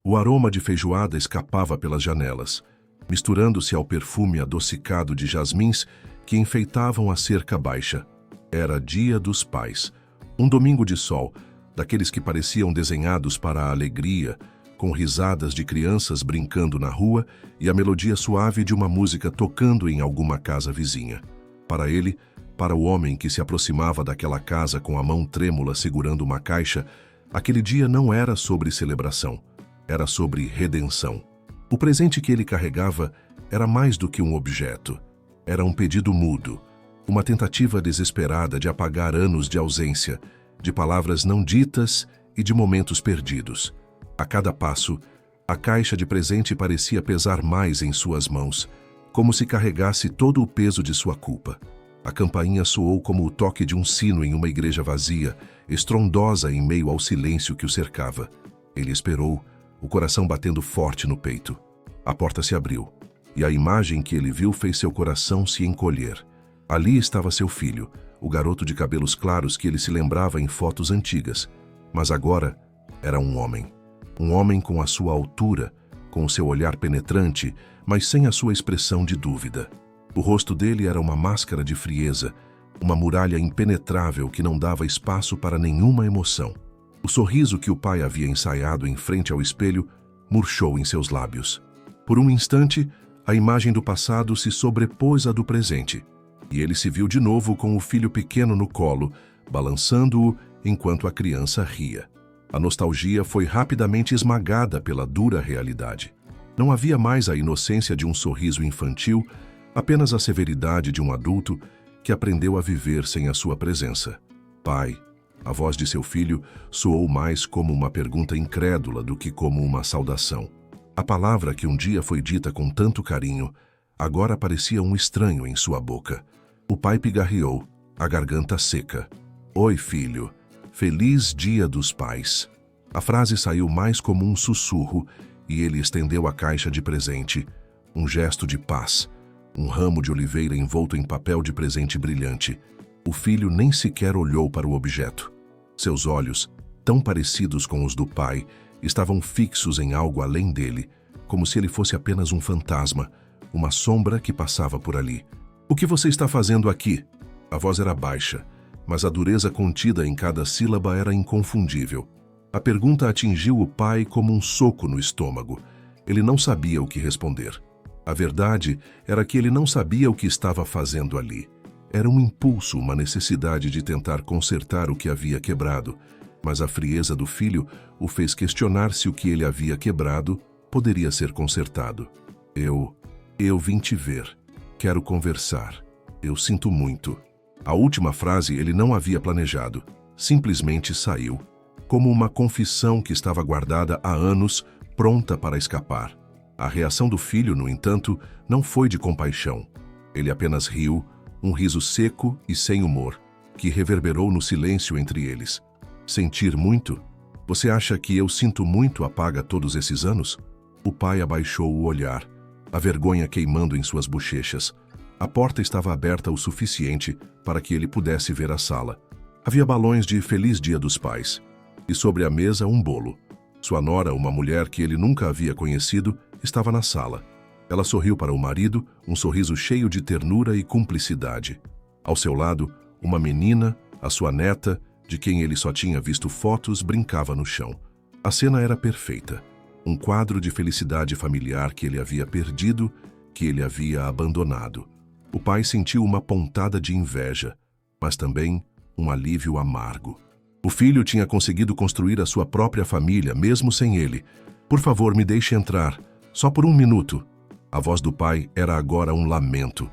O aroma de feijoada escapava pelas janelas, misturando-se ao perfume adocicado de jasmins que enfeitavam a cerca baixa. Era Dia dos Pais, um domingo de sol, daqueles que pareciam desenhados para a alegria, com risadas de crianças brincando na rua e a melodia suave de uma música tocando em alguma casa vizinha. Para ele, para o homem que se aproximava daquela casa com a mão trêmula segurando uma caixa, aquele dia não era sobre celebração, era sobre redenção. O presente que ele carregava era mais do que um objeto. Era um pedido mudo, uma tentativa desesperada de apagar anos de ausência, de palavras não ditas e de momentos perdidos. A cada passo, a caixa de presente parecia pesar mais em suas mãos, como se carregasse todo o peso de sua culpa. A campainha soou como o toque de um sino em uma igreja vazia, estrondosa em meio ao silêncio que o cercava. Ele esperou, o coração batendo forte no peito. A porta se abriu, e a imagem que ele viu fez seu coração se encolher. Ali estava seu filho, o garoto de cabelos claros que ele se lembrava em fotos antigas. Mas agora era um homem. Um homem com a sua altura, com o seu olhar penetrante, mas sem a sua expressão de dúvida. O rosto dele era uma máscara de frieza, uma muralha impenetrável que não dava espaço para nenhuma emoção. O sorriso que o pai havia ensaiado em frente ao espelho murchou em seus lábios. Por um instante, a imagem do passado se sobrepôs à do presente, e ele se viu de novo com o filho pequeno no colo, balançando-o enquanto a criança ria. A nostalgia foi rapidamente esmagada pela dura realidade. Não havia mais a inocência de um sorriso infantil, apenas a severidade de um adulto que aprendeu a viver sem a sua presença. Pai, a voz de seu filho soou mais como uma pergunta incrédula do que como uma saudação. A palavra que um dia foi dita com tanto carinho, agora parecia um estranho em sua boca. O pai pigarreou, a garganta seca. Oi, filho. Feliz Dia dos Pais. A frase saiu mais como um sussurro e ele estendeu a caixa de presente, um gesto de paz, um ramo de oliveira envolto em papel de presente brilhante. O filho nem sequer olhou para o objeto. Seus olhos, tão parecidos com os do pai, estavam fixos em algo além dele, como se ele fosse apenas um fantasma, uma sombra que passava por ali. O que você está fazendo aqui? A voz era baixa, mas a dureza contida em cada sílaba era inconfundível. A pergunta atingiu o pai como um soco no estômago. Ele não sabia o que responder. A verdade era que ele não sabia o que estava fazendo ali. Era um impulso, uma necessidade de tentar consertar o que havia quebrado, mas a frieza do filho o fez questionar se o que ele havia quebrado poderia ser consertado. Eu vim te ver. Quero conversar. Eu sinto muito. A última frase ele não havia planejado. Simplesmente saiu, como uma confissão que estava guardada há anos, pronta para escapar. A reação do filho, no entanto, não foi de compaixão. Ele apenas riu, um riso seco e sem humor, que reverberou no silêncio entre eles. Sentir muito? Você acha que eu sinto muito apaga todos esses anos? O pai abaixou o olhar, a vergonha queimando em suas bochechas. A porta estava aberta o suficiente para que ele pudesse ver a sala. Havia balões de Feliz Dia dos Pais. E sobre a mesa um bolo. Sua nora, uma mulher que ele nunca havia conhecido, estava na sala. Ela sorriu para o marido, um sorriso cheio de ternura e cumplicidade. Ao seu lado, uma menina, a sua neta, de quem ele só tinha visto fotos, brincava no chão. A cena era perfeita. Um quadro de felicidade familiar que ele havia perdido, que ele havia abandonado. O pai sentiu uma pontada de inveja, mas também um alívio amargo. O filho tinha conseguido construir a sua própria família, mesmo sem ele. Por favor, me deixe entrar, só por um minuto. A voz do pai era agora um lamento.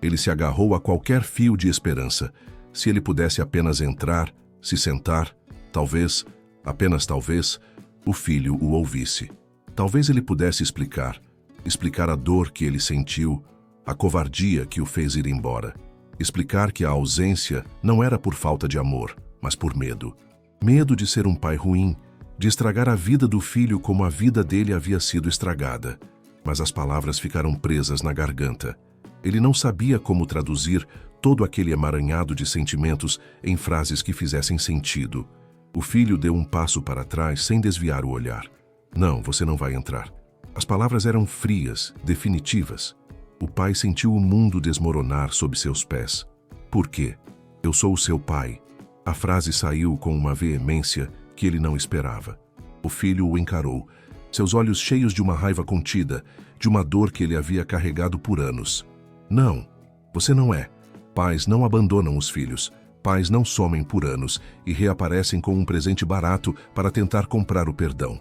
Ele se agarrou a qualquer fio de esperança. Se ele pudesse apenas entrar, se sentar, talvez, apenas talvez, o filho o ouvisse. Talvez ele pudesse explicar a dor que ele sentiu, a covardia que o fez ir embora. Explicar que a ausência não era por falta de amor, mas por medo. Medo de ser um pai ruim, de estragar a vida do filho como a vida dele havia sido estragada. Mas as palavras ficaram presas na garganta. Ele não sabia como traduzir todo aquele emaranhado de sentimentos em frases que fizessem sentido. O filho deu um passo para trás sem desviar o olhar. Não, você não vai entrar. As palavras eram frias, definitivas. O pai sentiu o mundo desmoronar sob seus pés. Por quê? Eu sou o seu pai. A frase saiu com uma veemência que ele não esperava. O filho o encarou, seus olhos cheios de uma raiva contida, de uma dor que ele havia carregado por anos. Não, você não é. Pais não abandonam os filhos. Pais não somem por anos e reaparecem com um presente barato para tentar comprar o perdão.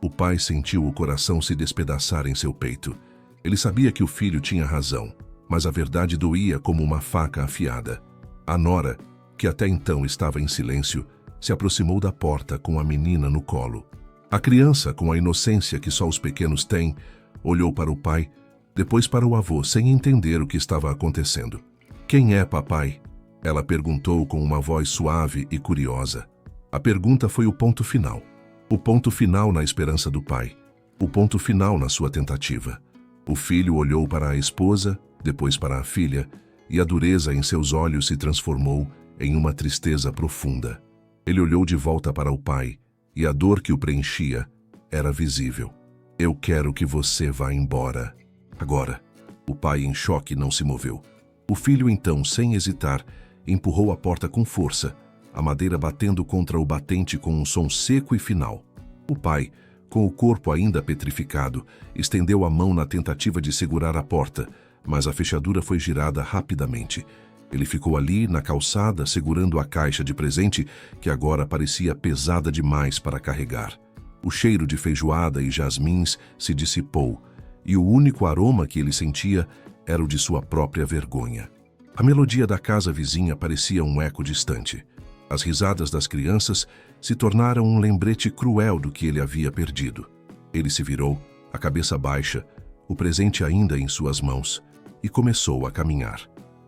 O pai sentiu o coração se despedaçar em seu peito. Ele sabia que o filho tinha razão, mas a verdade doía como uma faca afiada. A nora, que até então estava em silêncio, se aproximou da porta com a menina no colo. A criança, com a inocência que só os pequenos têm, olhou para o pai, depois para o avô, sem entender o que estava acontecendo. "Quem é papai?" Ela perguntou com uma voz suave e curiosa. A pergunta foi o ponto final. O ponto final na esperança do pai. O ponto final na sua tentativa. O filho olhou para a esposa, depois para a filha, e a dureza em seus olhos se transformou em uma tristeza profunda. Ele olhou de volta para o pai, e a dor que o preenchia era visível. "Eu quero que você vá embora. Agora." O pai, em choque, não se moveu. O filho, então, sem hesitar, empurrou a porta com força, a madeira batendo contra o batente com um som seco e final. O pai, com o corpo ainda petrificado, estendeu a mão na tentativa de segurar a porta, mas a fechadura foi girada rapidamente. Ele ficou ali, na calçada, segurando a caixa de presente, que agora parecia pesada demais para carregar. O cheiro de feijoada e jasmins se dissipou, e o único aroma que ele sentia era o de sua própria vergonha. A melodia da casa vizinha parecia um eco distante. As risadas das crianças se tornaram um lembrete cruel do que ele havia perdido. Ele se virou, a cabeça baixa, o presente ainda em suas mãos, e começou a caminhar.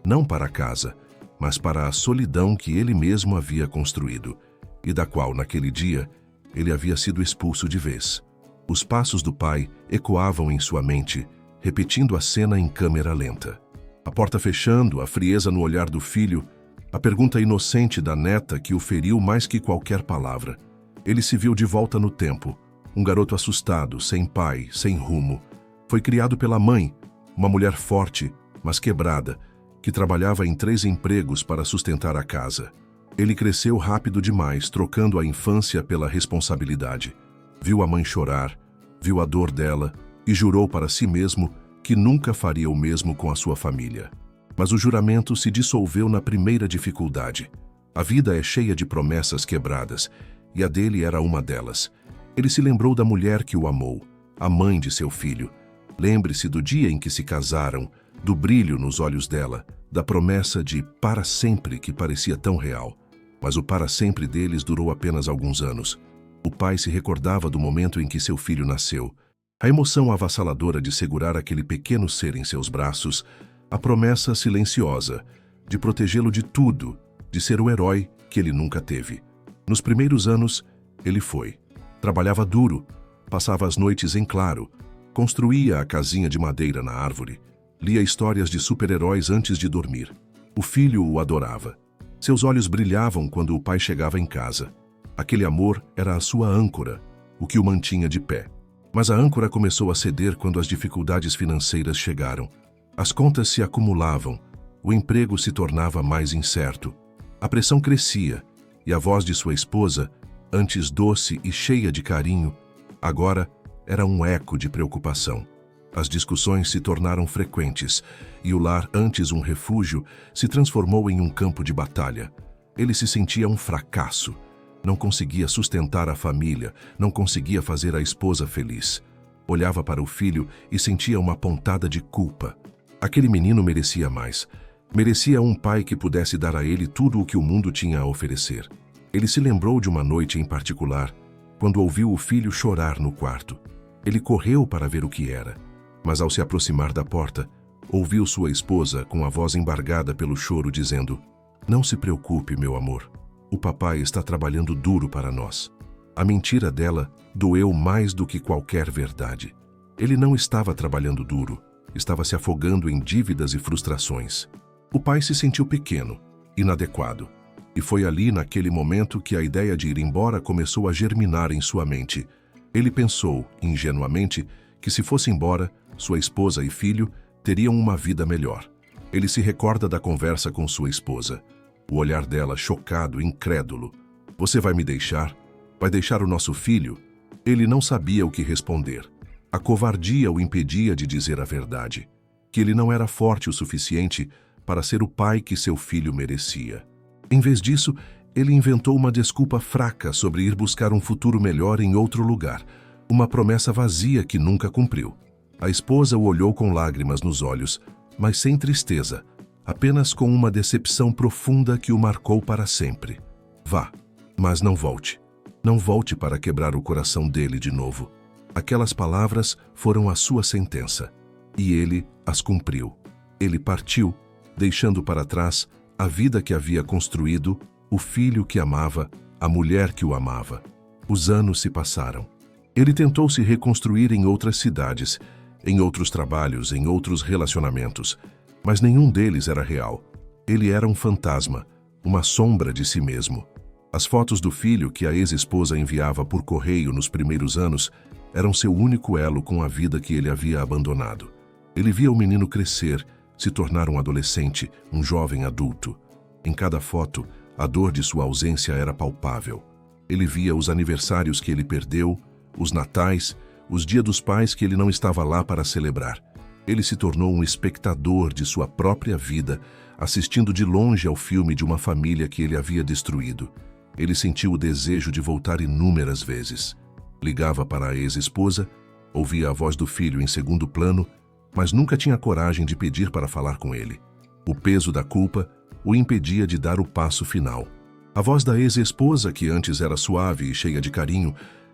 Não para casa, mas para a solidão que ele mesmo havia construído, e da qual, naquele dia, ele havia sido expulso de vez. Os passos do pai ecoavam em sua mente, repetindo a cena em câmera lenta. A porta fechando, a frieza no olhar do filho, a pergunta inocente da neta que o feriu mais que qualquer palavra. Ele se viu de volta no tempo, um garoto assustado, sem pai, sem rumo. Foi criado pela mãe, uma mulher forte, mas quebrada, que trabalhava em 3 empregos para sustentar a casa. Ele cresceu rápido demais, trocando a infância pela responsabilidade. Viu a mãe chorar, viu a dor dela e jurou para si mesmo que nunca faria o mesmo com a sua família. Mas o juramento se dissolveu na primeira dificuldade. A vida é cheia de promessas quebradas, e a dele era uma delas. Ele se lembrou da mulher que o amou, a mãe de seu filho. Lembre-se do dia em que se casaram, do brilho nos olhos dela, da promessa de para sempre que parecia tão real. Mas o para sempre deles durou apenas alguns anos. O pai se recordava do momento em que seu filho nasceu. A emoção avassaladora de segurar aquele pequeno ser em seus braços, a promessa silenciosa de protegê-lo de tudo, de ser o herói que ele nunca teve. Nos primeiros anos, ele foi. Trabalhava duro, passava as noites em claro, construía a casinha de madeira na árvore, lia histórias de super-heróis antes de dormir. O filho o adorava. Seus olhos brilhavam quando o pai chegava em casa. Aquele amor era a sua âncora, o que o mantinha de pé. Mas a âncora começou a ceder quando as dificuldades financeiras chegaram. As contas se acumulavam, o emprego se tornava mais incerto. A pressão crescia, e a voz de sua esposa, antes doce e cheia de carinho, agora era um eco de preocupação. As discussões se tornaram frequentes, e o lar, antes um refúgio, se transformou em um campo de batalha. Ele se sentia um fracasso. Não conseguia sustentar a família, não conseguia fazer a esposa feliz. Olhava para o filho e sentia uma pontada de culpa. Aquele menino merecia mais. Merecia um pai que pudesse dar a ele tudo o que o mundo tinha a oferecer. Ele se lembrou de uma noite em particular, quando ouviu o filho chorar no quarto. Ele correu para ver o que era, mas ao se aproximar da porta, ouviu sua esposa com a voz embargada pelo choro dizendo: "Não se preocupe, meu amor. O papai está trabalhando duro para nós." A mentira dela doeu mais do que qualquer verdade. Ele não estava trabalhando duro, estava se afogando em dívidas e frustrações. O pai se sentiu pequeno, inadequado, e foi ali naquele momento que a ideia de ir embora começou a germinar em sua mente. Ele pensou, ingenuamente, que se fosse embora, sua esposa e filho teriam uma vida melhor. Ele se recorda da conversa com sua esposa. O olhar dela chocado, incrédulo. Você vai me deixar? Vai deixar o nosso filho? Ele não sabia o que responder. A covardia o impedia de dizer a verdade, que ele não era forte o suficiente para ser o pai que seu filho merecia. Em vez disso, ele inventou uma desculpa fraca sobre ir buscar um futuro melhor em outro lugar, uma promessa vazia que nunca cumpriu. A esposa o olhou com lágrimas nos olhos, mas sem tristeza, apenas com uma decepção profunda que o marcou para sempre. Vá, mas não volte. Não volte para quebrar o coração dele de novo. Aquelas palavras foram a sua sentença, e ele as cumpriu. Ele partiu, deixando para trás a vida que havia construído, o filho que amava, a mulher que o amava. Os anos se passaram. Ele tentou se reconstruir em outras cidades, em outros trabalhos, em outros relacionamentos, mas nenhum deles era real. Ele era um fantasma, uma sombra de si mesmo. As fotos do filho que a ex-esposa enviava por correio nos primeiros anos eram seu único elo com a vida que ele havia abandonado. Ele via o menino crescer, se tornar um adolescente, um jovem adulto. Em cada foto, a dor de sua ausência era palpável. Ele via os aniversários que ele perdeu, os natais, os dias dos pais que ele não estava lá para celebrar. Ele se tornou um espectador de sua própria vida, assistindo de longe ao filme de uma família que ele havia destruído. Ele sentiu o desejo de voltar inúmeras vezes. Ligava para a ex-esposa, ouvia a voz do filho em segundo plano, mas nunca tinha coragem de pedir para falar com ele. O peso da culpa o impedia de dar o passo final. A voz da ex-esposa, que antes era suave e cheia de carinho,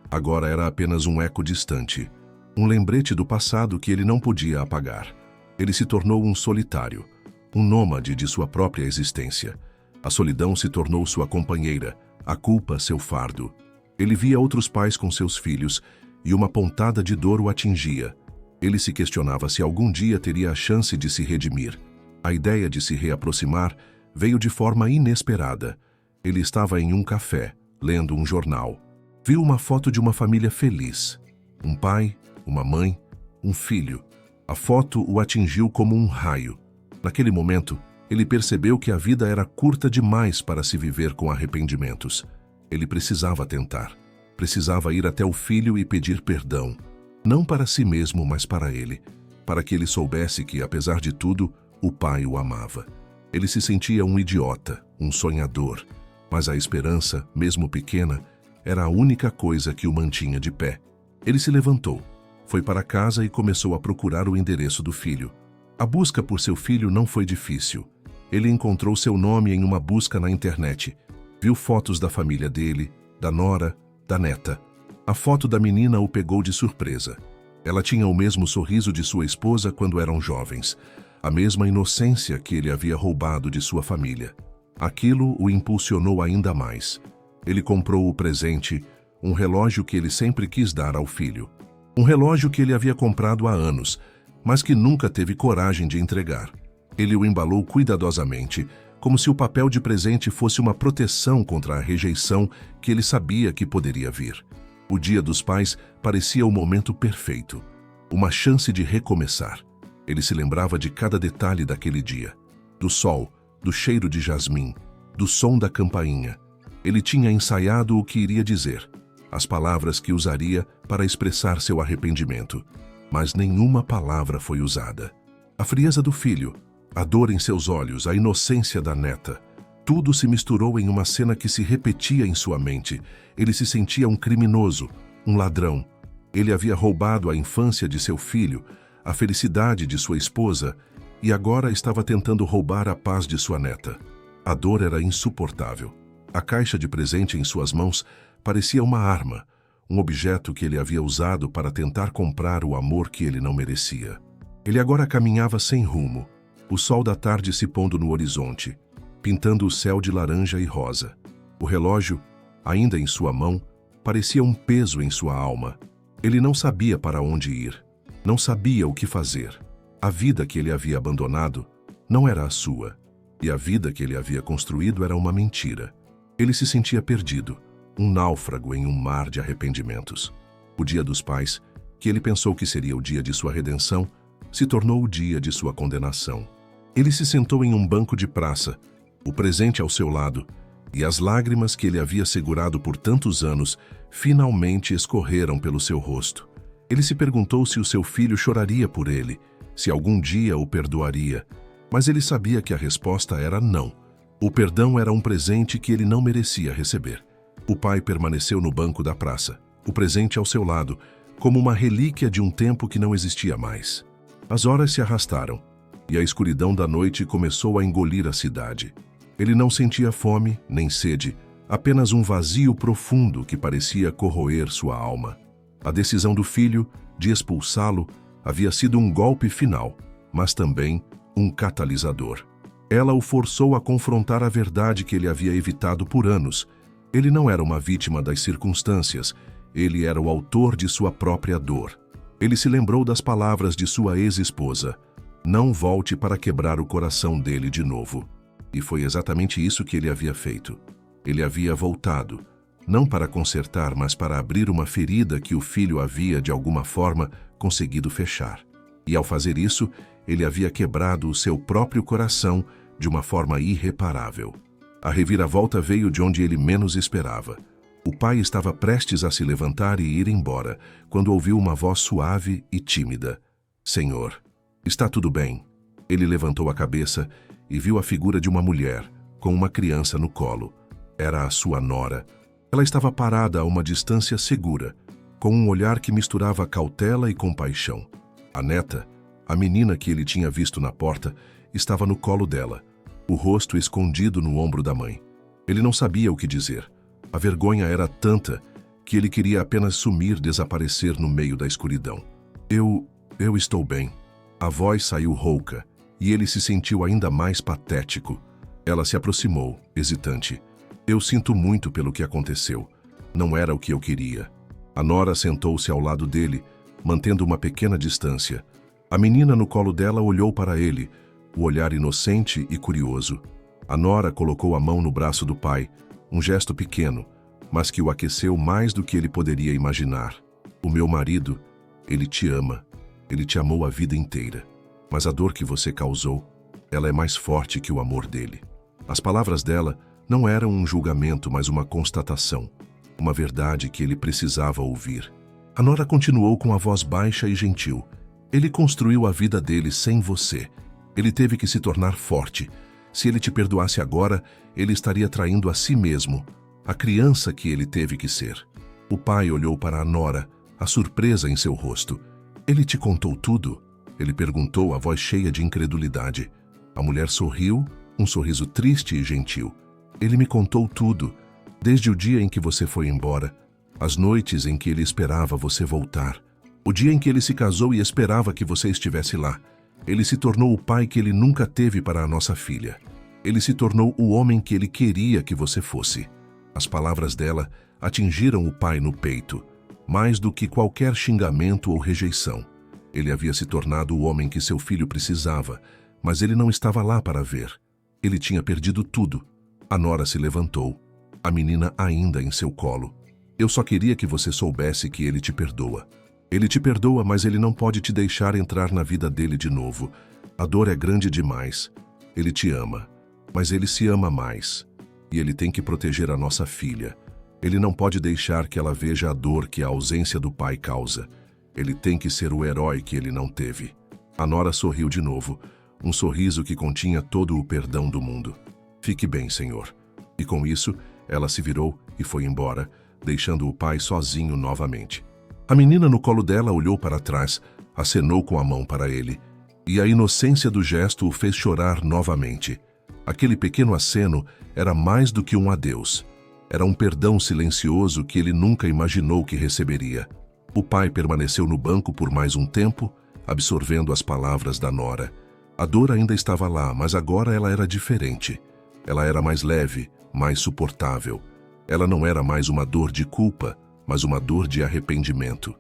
agora era apenas um eco distante, um lembrete do passado que ele não podia apagar. Ele se tornou um solitário, um nômade de sua própria existência. A solidão se tornou sua companheira, a culpa seu fardo. Ele via outros pais com seus filhos e uma pontada de dor o atingia. Ele se questionava se algum dia teria a chance de se redimir. A ideia de se reaproximar veio de forma inesperada. Ele estava em um café, lendo um jornal. Viu uma foto de uma família feliz. Um pai, uma mãe, um filho. A foto o atingiu como um raio. Naquele momento, ele percebeu que a vida era curta demais para se viver com arrependimentos. Ele precisava tentar. Precisava ir até o filho e pedir perdão. Não para si mesmo, mas para ele. Para que ele soubesse que, apesar de tudo, o pai o amava. Ele se sentia um idiota, um sonhador. Mas a esperança, mesmo pequena, era a única coisa que o mantinha de pé. Ele se levantou, foi para casa e começou a procurar o endereço do filho. A busca por seu filho não foi difícil. Ele encontrou seu nome em uma busca na internet. Viu fotos da família dele, da nora, da neta. A foto da menina o pegou de surpresa. Ela tinha o mesmo sorriso de sua esposa quando eram jovens, a mesma inocência que ele havia roubado de sua família. Aquilo o impulsionou ainda mais. Ele comprou o presente, um relógio que ele sempre quis dar ao filho. Um relógio que ele havia comprado há anos, mas que nunca teve coragem de entregar. Ele o embalou cuidadosamente, como se o papel de presente fosse uma proteção contra a rejeição que ele sabia que poderia vir. O Dia dos Pais parecia o momento perfeito, uma chance de recomeçar. Ele se lembrava de cada detalhe daquele dia, do sol, do cheiro de jasmim, do som da campainha. Ele tinha ensaiado o que iria dizer, as palavras que usaria para expressar seu arrependimento, mas nenhuma palavra foi usada. A frieza do filho, a dor em seus olhos, a inocência da neta, tudo se misturou em uma cena que se repetia em sua mente. Ele se sentia um criminoso, um ladrão. Ele havia roubado a infância de seu filho, a felicidade de sua esposa, e agora estava tentando roubar a paz de sua neta. A dor era insuportável. A caixa de presente em suas mãos parecia uma arma, um objeto que ele havia usado para tentar comprar o amor que ele não merecia. Ele agora caminhava sem rumo, o sol da tarde se pondo no horizonte, pintando o céu de laranja e rosa. O relógio, ainda em sua mão, parecia um peso em sua alma. Ele não sabia para onde ir, não sabia o que fazer. A vida que ele havia abandonado não era a sua, e a vida que ele havia construído era uma mentira. Ele se sentia perdido, um náufrago em um mar de arrependimentos. O Dia dos Pais, que ele pensou que seria o dia de sua redenção, se tornou o dia de sua condenação. Ele se sentou em um banco de praça, o presente ao seu lado, e as lágrimas que ele havia segurado por tantos anos finalmente escorreram pelo seu rosto. Ele se perguntou se o seu filho choraria por ele, se algum dia o perdoaria, mas ele sabia que a resposta era não. O perdão era um presente que ele não merecia receber. O pai permaneceu no banco da praça, o presente ao seu lado, como uma relíquia de um tempo que não existia mais. As horas se arrastaram, e a escuridão da noite começou a engolir a cidade. Ele não sentia fome nem sede, apenas um vazio profundo que parecia corroer sua alma. A decisão do filho de expulsá-lo havia sido um golpe final, mas também um catalisador. Ela o forçou a confrontar a verdade que ele havia evitado por anos. Ele não era uma vítima das circunstâncias, ele era o autor de sua própria dor. Ele se lembrou das palavras de sua ex-esposa: "Não volte para quebrar o coração dele de novo." E foi exatamente isso que ele havia feito. Ele havia voltado, não para consertar, mas para abrir uma ferida que o filho havia, de alguma forma, conseguido fechar. E ao fazer isso, ele havia quebrado o seu próprio coração de uma forma irreparável. A reviravolta veio de onde ele menos esperava. O pai estava prestes a se levantar e ir embora, quando ouviu uma voz suave e tímida: "Senhor, está tudo bem?" Ele levantou a cabeça e viu a figura de uma mulher, com uma criança no colo. Era a sua nora. Ela estava parada a uma distância segura, com um olhar que misturava cautela e compaixão. A neta, a menina que ele tinha visto na porta, estava no colo dela, o rosto escondido no ombro da mãe. Ele não sabia o que dizer. A vergonha era tanta que ele queria apenas sumir, desaparecer no meio da escuridão. Eu estou bem." A voz saiu rouca, e ele se sentiu ainda mais patético. Ela se aproximou, hesitante. "Eu sinto muito pelo que aconteceu. Não era o que eu queria." A nora sentou-se ao lado dele, mantendo uma pequena distância. A menina no colo dela olhou para ele, o olhar inocente e curioso. A nora colocou a mão no braço do pai, um gesto pequeno, mas que o aqueceu mais do que ele poderia imaginar. "O meu marido, ele te ama. Ele te amou a vida inteira. Mas a dor que você causou, ela é mais forte que o amor dele." As palavras dela não eram um julgamento, mas uma constatação, uma verdade que ele precisava ouvir. A nora continuou com a voz baixa e gentil: "Ele construiu a vida dele sem você. Ele teve que se tornar forte. Se ele te perdoasse agora, ele estaria traindo a si mesmo, a criança que ele teve que ser." O pai olhou para a nora, a surpresa em seu rosto. "Ele te contou tudo?" Ele perguntou, a voz cheia de incredulidade. A mulher sorriu, um sorriso triste e gentil. "Ele me contou tudo, desde o dia em que você foi embora, as noites em que ele esperava você voltar, o dia em que ele se casou e esperava que você estivesse lá. Ele se tornou o pai que ele nunca teve para a nossa filha. Ele se tornou o homem que ele queria que você fosse." As palavras dela atingiram o pai no peito, mais do que qualquer xingamento ou rejeição. Ele havia se tornado o homem que seu filho precisava, mas ele não estava lá para ver. Ele tinha perdido tudo. A nora se levantou, a menina ainda em seu colo. "Eu só queria que você soubesse que ele te perdoa. Ele te perdoa, mas ele não pode te deixar entrar na vida dele de novo. A dor é grande demais. Ele te ama, mas ele se ama mais. E ele tem que proteger a nossa filha. Ele não pode deixar que ela veja a dor que a ausência do pai causa. Ele tem que ser o herói que ele não teve." A nora sorriu de novo, um sorriso que continha todo o perdão do mundo. "Fique bem, senhor." E com isso, ela se virou e foi embora, deixando o pai sozinho novamente. A menina no colo dela olhou para trás, acenou com a mão para ele, e a inocência do gesto o fez chorar novamente. Aquele pequeno aceno era mais do que um adeus. Era um perdão silencioso que ele nunca imaginou que receberia. O pai permaneceu no banco por mais um tempo, absorvendo as palavras da nora. A dor ainda estava lá, mas agora ela era diferente. Ela era mais leve, mais suportável. Ela não era mais uma dor de culpa, mas uma dor de arrependimento.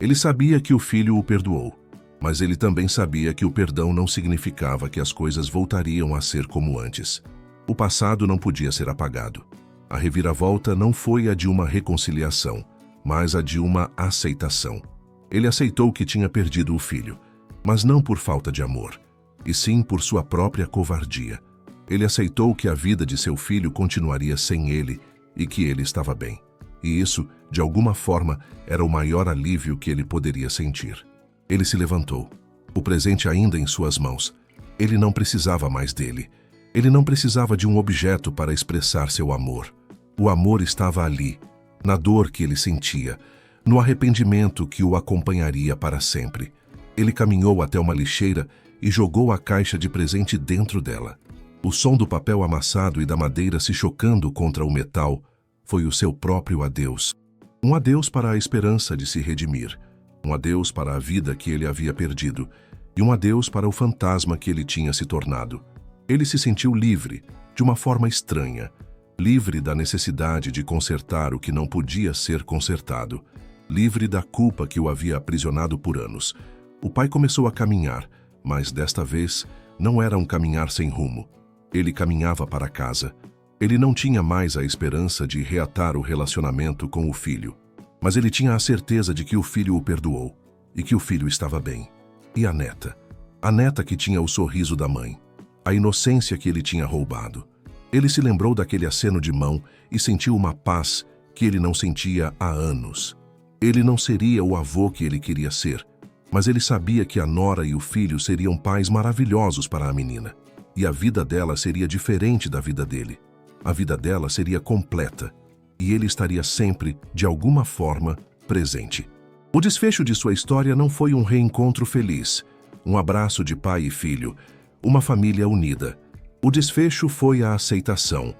Ele sabia que o filho o perdoou, mas ele também sabia que o perdão não significava que as coisas voltariam a ser como antes. O passado não podia ser apagado. A reviravolta não foi a de uma reconciliação, mas a de uma aceitação. Ele aceitou que tinha perdido o filho, mas não por falta de amor, e sim por sua própria covardia. Ele aceitou que a vida de seu filho continuaria sem ele e que ele estava bem. E isso, de alguma forma, era o maior alívio que ele poderia sentir. Ele se levantou, o presente ainda em suas mãos. Ele não precisava mais dele. Ele não precisava de um objeto para expressar seu amor. O amor estava ali, na dor que ele sentia, no arrependimento que o acompanharia para sempre. Ele caminhou até uma lixeira e jogou a caixa de presente dentro dela. O som do papel amassado e da madeira se chocando contra o metal foi o seu próprio adeus. Um adeus para a esperança de se redimir, um adeus para a vida que ele havia perdido e um adeus para o fantasma que ele tinha se tornado. Ele se sentiu livre, de uma forma estranha, livre da necessidade de consertar o que não podia ser consertado, livre da culpa que o havia aprisionado por anos. O pai começou a caminhar, mas desta vez não era um caminhar sem rumo. Ele caminhava para casa. Ele não tinha mais a esperança de reatar o relacionamento com o filho, mas ele tinha a certeza de que o filho o perdoou e que o filho estava bem. E a neta? A neta que tinha o sorriso da mãe, a inocência que ele tinha roubado. Ele se lembrou daquele aceno de mão e sentiu uma paz que ele não sentia há anos. Ele não seria o avô que ele queria ser, mas ele sabia que a nora e o filho seriam pais maravilhosos para a menina. E a vida dela seria diferente da vida dele. A vida dela seria completa, e ele estaria sempre, de alguma forma, presente. O desfecho de sua história não foi um reencontro feliz, um abraço de pai e filho, uma família unida. O desfecho foi a aceitação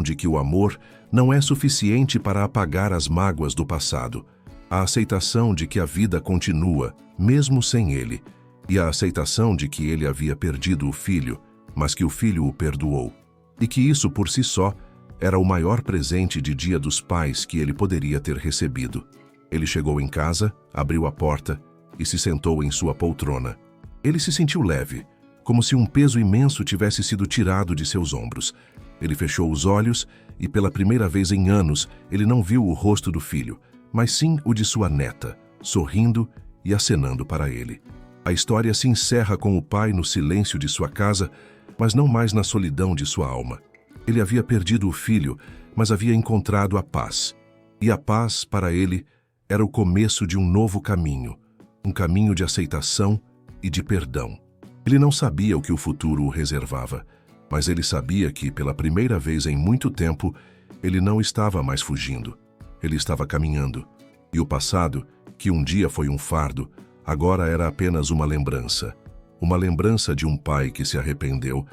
de que o amor não é suficiente para apagar as mágoas do passado, a aceitação de que a vida continua, mesmo sem ele, e a aceitação de que ele havia perdido o filho, mas que o filho o perdoou, e que isso por si só era o maior presente de Dia dos Pais que ele poderia ter recebido. Ele chegou em casa, abriu a porta e se sentou em sua poltrona. Ele se sentiu leve, como se um peso imenso tivesse sido tirado de seus ombros. Ele fechou os olhos e, pela primeira vez em anos, ele não viu o rosto do filho, mas sim o de sua neta, sorrindo e acenando para ele. A história se encerra com o pai no silêncio de sua casa, mas não mais na solidão de sua alma. Ele havia perdido o filho, mas havia encontrado a paz. E a paz, para ele, era o começo de um novo caminho, um caminho de aceitação e de perdão. Ele não sabia o que o futuro o reservava, mas ele sabia que, pela primeira vez em muito tempo, ele não estava mais fugindo. Ele estava caminhando. E o passado, que um dia foi um fardo, agora era apenas uma lembrança. Uma lembrança de um pai que se arrependeu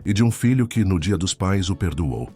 e de um filho que, no Dia dos Pais, o perdoou.